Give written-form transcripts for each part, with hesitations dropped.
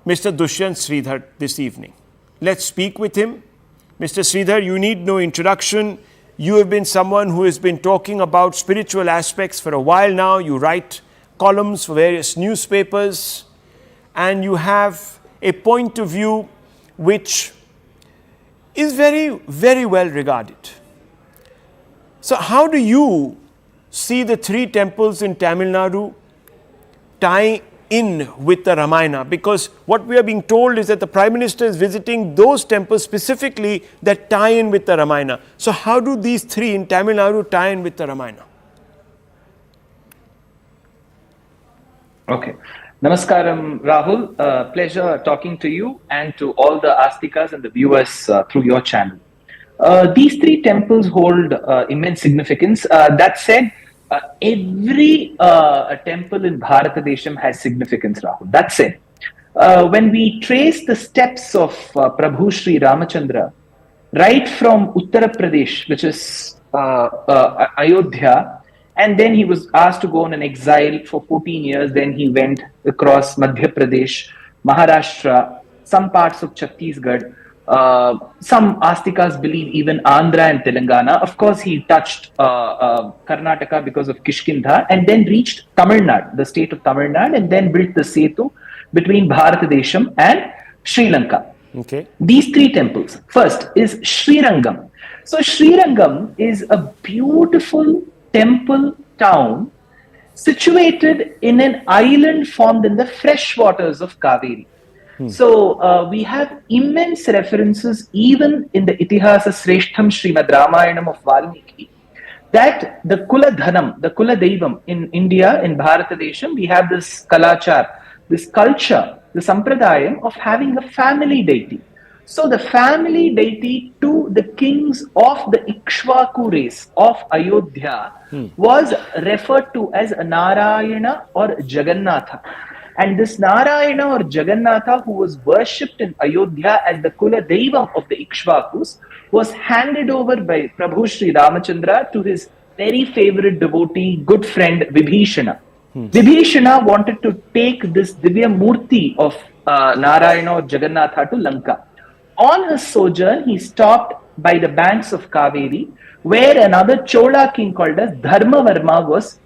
Mr. Dushyant Sridhar this evening. Let's speak with him. Mr. Sridhar, you need no introduction. You have been someone who has been talking about spiritual aspects for a while now. You write columns for various newspapers, and you have a point of view which is very, very well regarded. So how do you see the three temples in Tamil Nadu tie in with the Ramayana? Because what we are being told is that the Prime Minister is visiting those temples specifically that tie in with the Ramayana. So how do these three in Tamil Nadu tie in with the Ramayana? Okay. Namaskaram, Rahul. Pleasure talking to you and to all the Astikas and the viewers through your channel. These three temples hold immense significance. That said, every temple in Bharatadesham has significance, Rahul. That said, when we trace the steps of Prabhu Sri Ramachandra, right from Uttar Pradesh, which is Ayodhya, and then he was asked to go on an exile for 14 years. Then he went across Madhya Pradesh, Maharashtra, some parts of Chhattisgarh. Some Astikas believe even Andhra and Telangana. Of course, he touched Karnataka because of Kishkindha, and then reached Tamil Nadu, the state of Tamil Nadu, and then built the Setu between Bharatadesham and Sri Lanka. Okay. These three temples. First is Srirangam. So Srirangam is a beautiful temple town situated in an island formed in the fresh waters of Kaveri. So we have immense references even in the Itihasa Sreshtham Srimad Ramayanam of Valmiki, that the Kula Dhanam, the Kula Deivam in India, in Bharatadesham, we have this Kalachar, this culture, the Sampradayam of having a family deity. So the family deity to the kings of the Ikshvaku race of Ayodhya was referred to as Narayana or Jagannatha. And this Narayana or Jagannatha, who was worshipped in Ayodhya as the Kula Deivam of the Ikshvakus, was handed over by Prabhu Sri Ramachandra to his very favorite devotee, good friend Vibhishana. Vibhishana wanted to take this Divya Murti of Narayana or Jagannatha to Lanka. On his sojourn, he stopped by the banks of Kaveri, where another Chola king called as Dharmavarma was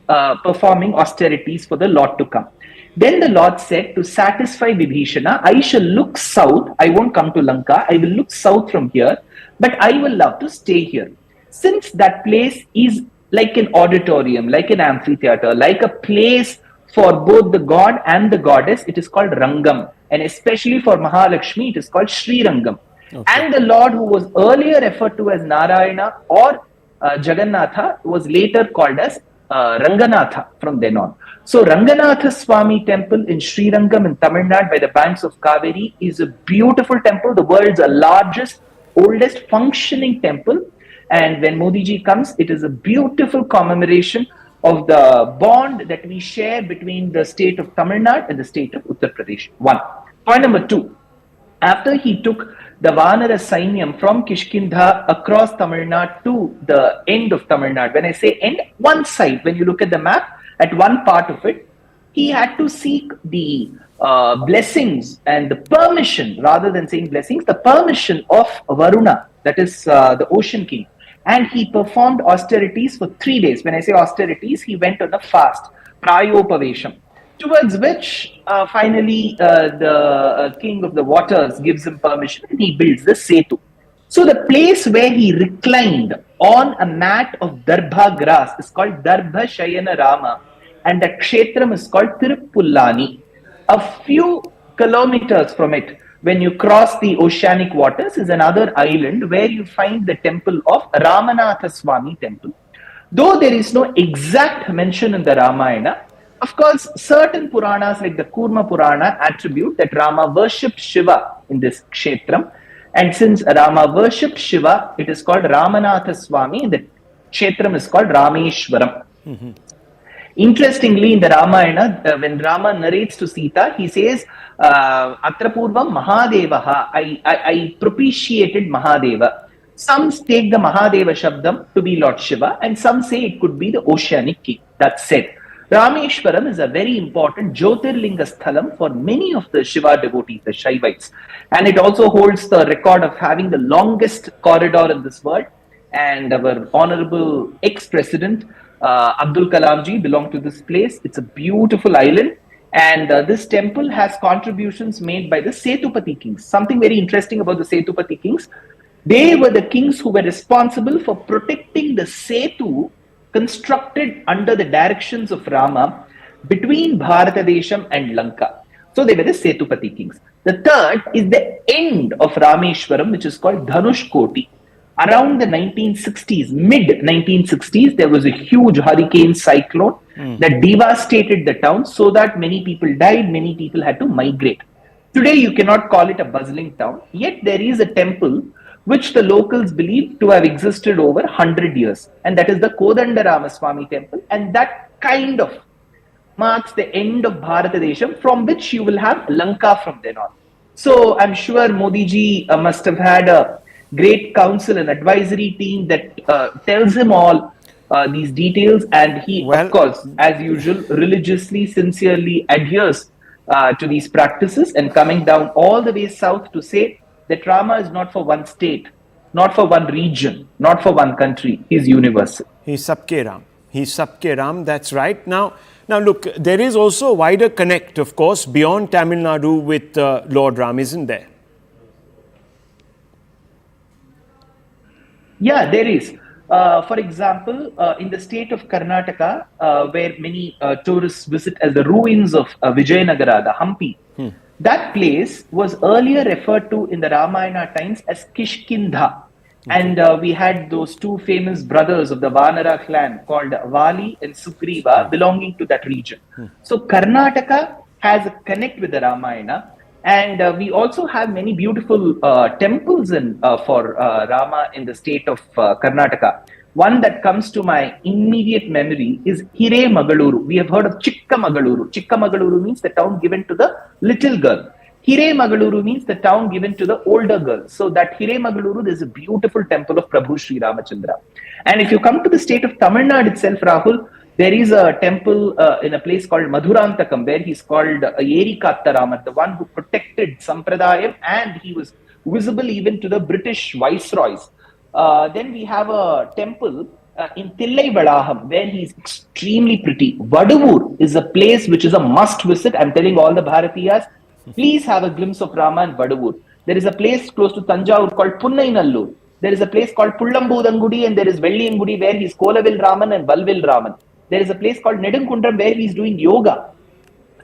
performing austerities for the Lord to come. Then the Lord said, to satisfy Vibhishana, I shall look south. I won't come to Lanka. I will look south from here, but I will love to stay here. Since that place is like an auditorium, like an amphitheater, like a place for both the god and the goddess, it is called Rangam. And especially for Mahalakshmi, it is called Sri Rangam. Okay. And the Lord, who was earlier referred to as Narayana or Jagannatha, was later called as Ranganatha from then on. So Ranganatha Swami temple in Sri Rangam in Tamil Nadu by the banks of Kaveri is a beautiful temple, the world's largest, oldest functioning temple. And when Modi ji comes, it is a beautiful commemoration of the bond that we share between the state of Tamil Nadu and the state of Uttar Pradesh. One. Point number two, after he took the Vanara Sainyam from Kishkindha across Tamil Nadu to the end of Tamil Nadu, when I say end, one side, when you look at the map, at one part of it, he had to seek the blessings and the permission, rather than saying blessings, the permission of Varuna, that is the ocean king. And he performed austerities for 3 days. When I say austerities, he went on a fast, Prayopavesham, towards which finally the king of the waters gives him permission and he builds the Setu. So the place where he reclined on a mat of Darbha grass is called Darbha Shayana Rama, and that kshetram is called Tirupullani. A few kilometers from it, when you cross the oceanic waters, is another island where you find the temple of Ramanatha Swami temple. Though there is no exact mention in the Ramayana, of course, certain Puranas like the Kurma Purana attribute that Rama worshipped Shiva in this kshetram. And since Rama worshipped Shiva, it is called Ramanatha Swami, and the kshetram is called Rameshwaram. Interestingly, in the Ramayana, when Rama narrates to Sita, he says, Atra Purvam Mahadevaha, I propitiated Mahadeva. Some take the Mahadeva Shabdam to be Lord Shiva, and some say it could be the oceanic king. That said, Rameshwaram is a very important Jyotirlinga Sthalam for many of the Shiva devotees, the Shaivites. And it also holds the record of having the longest corridor in this world. And our honorable ex-president, Abdul Kalamji, belonged to this place. It's a beautiful island. And this temple has contributions made by the Setupati kings. Something very interesting about the Setupati kings. They were the kings who were responsible for protecting the Setu constructed under the directions of Rama between Bharatadesham and Lanka. So they were the Setupati kings. The third is the end of Rameshwaram, which is called Dhanush Koti. Around the 1960s, mid 1960s, there was a huge hurricane cyclone that devastated the town so that many people died, many people had to migrate. Today, you cannot call it a bustling town, yet there is a temple which the locals believe to have existed over 100 years, and that is the Kodanda Ramaswamy temple, and that kind of marks the end of Bharatadesham, from which you will have Lanka from then on. So I'm sure Modi ji must have had a great council and advisory team that tells him all these details, and he, of course, as usual, religiously, sincerely adheres to these practices, and coming down all the way south to say that Rama is not for one state, not for one region, not for one country. He's universal. He's Sabke Ram. He's Sabke Ram, that's right. Now look, there is also a wider connect, of course, beyond Tamil Nadu with Lord Ram, isn't there? Yeah, there is. For example, in the state of Karnataka, where many tourists visit as the ruins of Vijayanagara, the Hampi, that place was earlier referred to in the Ramayana times as Kishkindha. And we had those two famous brothers of the Vanara clan called Vali and Sugriva belonging to that region. So Karnataka has a connect with the Ramayana. And we also have many beautiful temples for Rama in the state of Karnataka. One that comes to my immediate memory is Hiremagaluru. We have heard of Chikamagaluru. Chikamagaluru means the town given to the little girl. Hiremagaluru means the town given to the older girl. So that Hiremagaluru, there is a beautiful temple of Prabhu Sri Ramachandra. And if you come to the state of Tamil Nadu itself, Rahul, there is a temple in a place called Madhurantakam, where he's called Yerikattaraman, the one who protected Sampradayam, and he was visible even to the British viceroys. Then we have a temple in Tillai Valaham, where he's extremely pretty. Vaduvur is a place which is a must visit. I'm telling all the Bharatiyas, please have a glimpse of Rama and Vaduvur. There is a place close to Tanjavur called Punnainallur. There is a place called Pullambudangudi, and there is Velliyangudi, where he's Kolavil Raman and Valvil Raman. There is a place called Nedunkundram where he is doing yoga.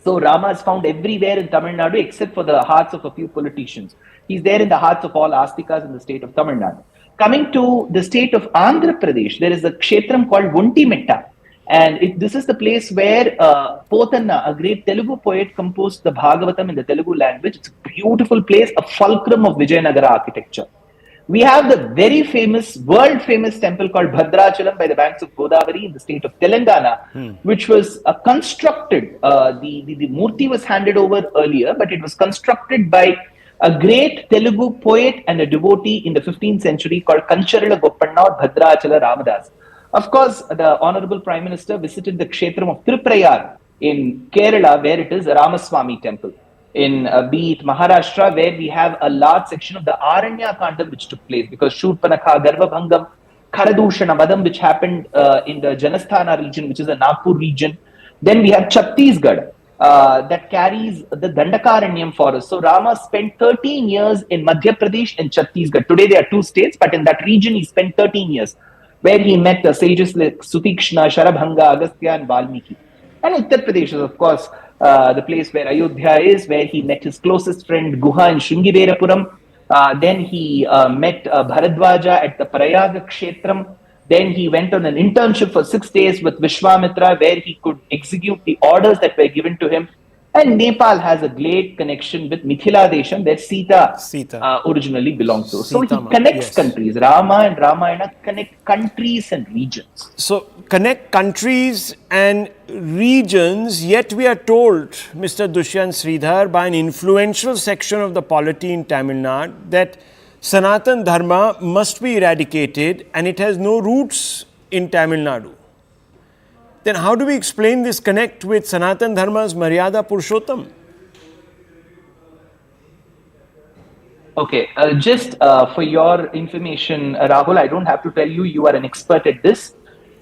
So Rama is found everywhere in Tamil Nadu except for the hearts of a few politicians. He's there in the hearts of all Astikas in the state of Tamil Nadu. Coming to the state of Andhra Pradesh, there is a kshetram called Vuntimetta. And this is the place where Potanna, a great Telugu poet, composed the Bhagavatam in the Telugu language. It's a beautiful place, a fulcrum of Vijayanagara architecture. We have the very famous, world famous temple called Bhadrachalam by the banks of Godavari in the state of Telangana, which was constructed, the Murti was handed over earlier, but it was constructed by a great Telugu poet and a devotee in the 15th century called Kancharila Goppanna or Bhadrachala Ramadas. Of course, the Honorable Prime Minister visited the Kshetram of Tirupprayar in Kerala, where it is a Ramaswamy temple. In be it Maharashtra, where we have a large section of the Aranya Kandam which took place, because Shurpanakha, Garbhabhangam, Karadushana Vadam, which happened in the Janasthana region, which is the Nagpur region. Then we have Chhattisgarh that carries the Dandakaranyam forest. So Rama spent 13 years in Madhya Pradesh and Chhattisgarh. Today there are two states, but in that region he spent 13 years, where he met the sages like Sutikshna, Sharabhanga, Agastya and Valmiki. And Uttar Pradesh is, of course, the place where Ayodhya is, where he met his closest friend Guha in Shringiverapuram. Then he met Bharadwaja at the Prayaga Kshetram. Then he went on an internship for 6 days with Vishwamitra, where he could execute the orders that were given to him. And Nepal has a great connection with Mithila Desham, where Sita originally belonged to. So he connects countries. Rama and Ramayana connect countries and regions. So connect countries and regions, yet we are told, Mr. Dushyant Sridhar, by an influential section of the polity in Tamil Nadu, that Sanatan Dharma must be eradicated and it has no roots in Tamil Nadu. then how do we explain this connect with Sanatan Dharma's Maryada Purushottam? Okay, just for your information, Rahul, I don't have to tell you, you are an expert at this.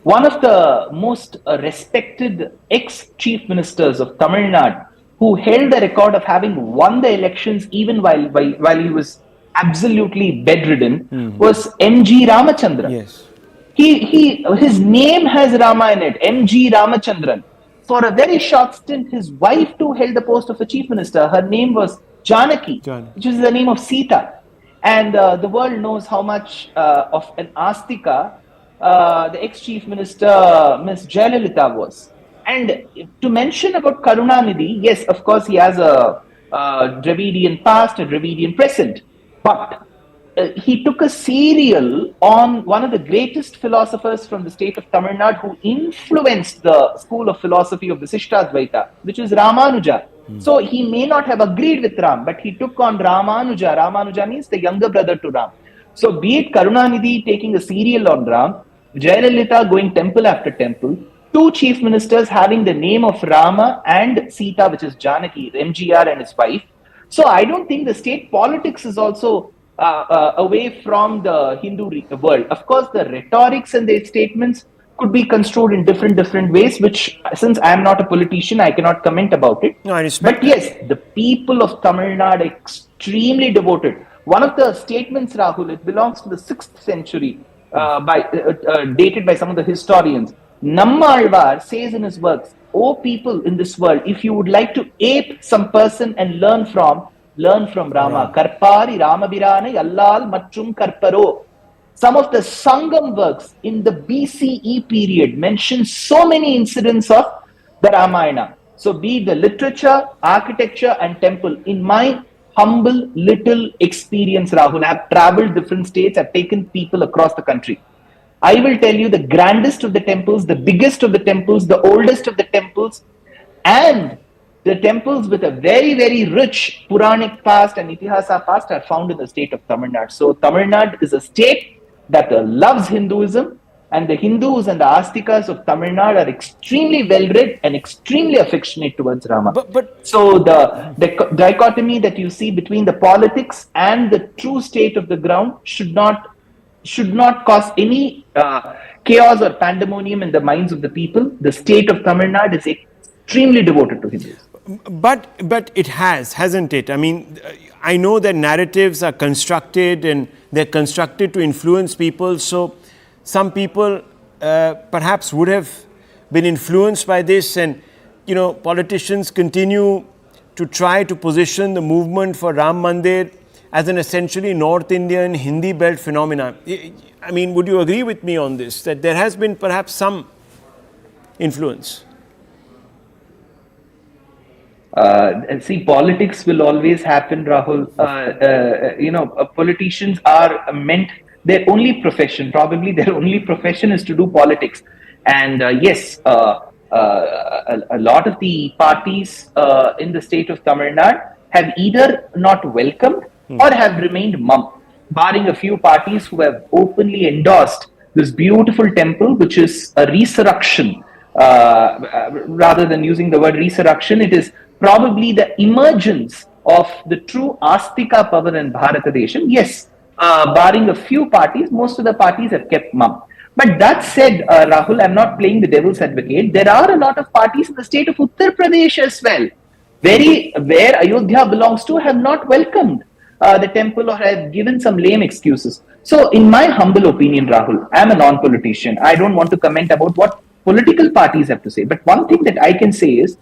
One of the most respected ex-chief ministers of Tamil Nadu, who held the record of having won the elections even while he was absolutely bedridden, was M.G. Ramachandran. Yes. His name has Rama in it, M.G. Ramachandran. For a very short stint, his wife too held the post of a chief minister. Her name was Janaki, which is the name of Sita. And the world knows how much of an Astika the ex-chief minister, Ms. Jayalalitha, was. And to mention about Karunanidhi, yes, of course, he has a Dravidian past, a Dravidian present. But he took a serial on one of the greatest philosophers from the state of Tamil Nadu who influenced the school of philosophy of Visishtadvaita, which is Ramanuja. So he may not have agreed with Ram, but he took on Ramanuja. Ramanuja means the younger brother to Ram. So be it Karunanidhi taking a serial on Ram, Jayalalitha going temple after temple, two chief ministers having the name of Rama and Sita, which is Janaki, MGR and his wife. So I don't think the state politics is also away from the Hindu world. Of course, the rhetorics and the statements could be construed in different ways, which, since I am not a politician, I cannot comment about it. No, I respect but yes, the people of Tamil Nadu are extremely devoted. One of the statements, Rahul, it belongs to the 6th century, dated by some of the historians. Nammalvar says in his works, "O people in this world, if you would like to ape some person and learn from Rama. Karpari Ramabirane Allal Matrum Karparo." Some of the Sangam works in the BCE period mention so many incidents of the Ramayana. So be it the literature, architecture and temple. In my humble little experience, Rahul, I have traveled different states, I've taken people across the country. I will tell you the grandest of the temples, the biggest of the temples, the oldest of the temples, and the temples with a very, very rich Puranic past and Itihasa past are found in the state of Tamil Nadu. So Tamil Nadu is a state that loves Hinduism, and the Hindus and the Astikas of Tamil Nadu are extremely well-read and extremely affectionate towards Rama. So the dichotomy that you see between the politics and the true state of the ground should not cause any chaos or pandemonium in the minds of the people. The state of Tamil Nadu is extremely devoted to Hindus. But it hasn't it? I mean, I know that narratives are constructed and they're constructed to influence people. So some people perhaps would have been influenced by this, and politicians continue to try to position the movement for Ram Mandir as an essentially North Indian Hindi belt phenomenon. I mean, would you agree with me on this, that there has been perhaps some influence? See, politics will always happen, Rahul. Politicians are meant, their only profession is to do politics. And yes, a lot of the parties in the state of Tamil Nadu have either not welcomed or have remained mum, barring a few parties who have openly endorsed this beautiful temple, which is a resurrection. Rather than using the word resurrection, it is probably the emergence of the true Astika power in Bharatadesham. Yes, barring a few parties, most of the parties have kept mum. But that said, Rahul, I'm not playing the devil's advocate. There are a lot of parties in the state of Uttar Pradesh as well, where Ayodhya belongs to, have not welcomed the temple or have given some lame excuses. So in my humble opinion, Rahul, I'm a non-politician. I don't want to comment about what political parties have to say. But one thing that I can say is,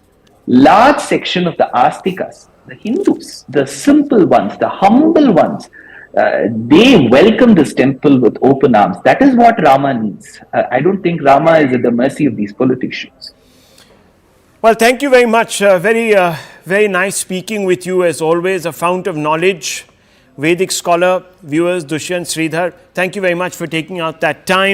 large section of the Astikas, the Hindus, the simple ones, the humble ones, they welcome this temple with open arms. That is what Rama needs. I don't think Rama is at the mercy of these politicians. Well, thank you very much. Very nice speaking with you, as always, a fount of knowledge, Vedic scholar, viewers, Dushyant Sridhar. Thank you very much for taking out that time.